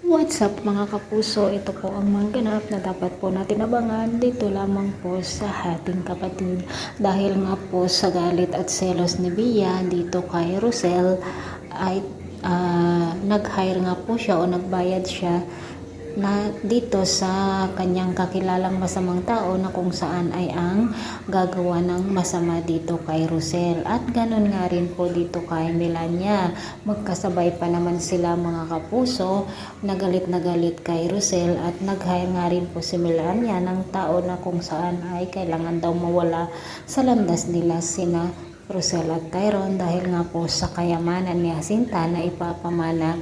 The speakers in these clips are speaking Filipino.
What's up mga kapuso? Ito po ang mga ganap na dapat po natin abangan dito lamang po sa ating kapatid. Dahil nga po sa galit at selos ni Bia dito kay Rosel ay nag-hire nga po siya o nagbayad siya na dito sa kanyang kakilalang masamang tao na kung saan ay ang gagawa ng masama dito kay Rosel. At ganun nga rin po dito kay Melania. Magkasabay pa naman sila mga kapuso, nagalit na galit kay Rosel at nag-hire nga rin po si Melania ng tao na kung saan ay kailangan daw mawala sa landas nila sina Rosel at Tyrone dahil nga po sa kayamanan ni Jacinta na ipapamana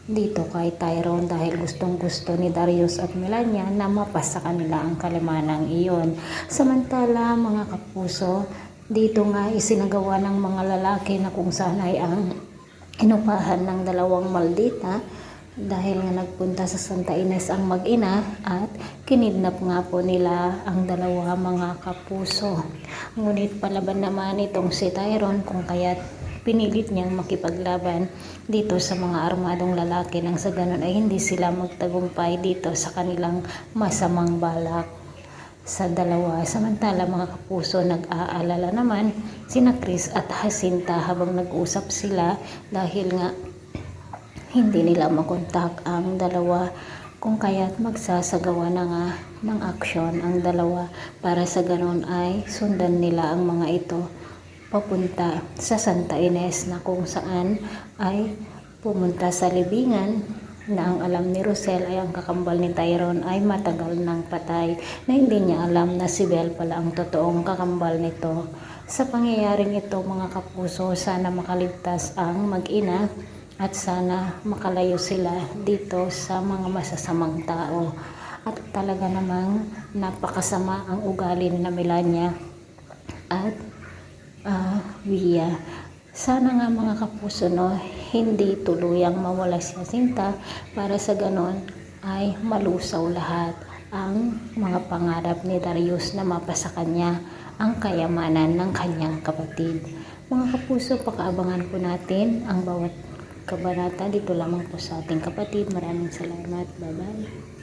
dito kay Tyrone dahil gustong gusto ni Darius at Melania na mapasa kanila ang kalimanang iyon. Samantala mga kapuso, dito nga isinagawa ng mga lalaki na kung saan ay ang inupahan ng dalawang maldita dahil nga nagpunta sa Santa Ines ang mag-ina at kinidnap nga po nila ang dalawa mga kapuso. Ngunit palaban naman itong si Tyrone kung kaya't pinilit niyang makipaglaban dito sa mga armadong lalaki nang sa ganun ay hindi sila magtagumpay dito sa kanilang masamang balak sa dalawa. Samantala mga kapuso, nag-aalala naman sina Chris at Jacinta habang nag-usap sila dahil nga hindi nila makontak ang dalawa kung kaya't magsasagawa na nga ng aksyon ang dalawa para sa ganun ay sundan nila ang mga ito papunta sa Santa Ines na kung saan ay pumunta sa libingan na ang alam ni Rosel ay ang kakambal ni Tyrone ay matagal nang patay na hindi niya alam na si Belle pala ang totoong kakambal nito. Sa pangyayaring ito mga kapuso, sana makaligtas ang mag-ina at sana makalayo sila dito sa mga masasamang tao. At talaga namang napakasama ang ugali ni Melania at Bia. Sana nga mga kapuso hindi tuluyang mawala si Jacinta para sa ganon ay malusaw lahat ang mga pangarap ni Darius na mapasa kanya ang kayamanan ng kanyang kapatid. Mga kapuso, pakaabangan po natin ang bawat kabanata dito lamang po sa ating kapatid. Maraming salamat. Bye bye.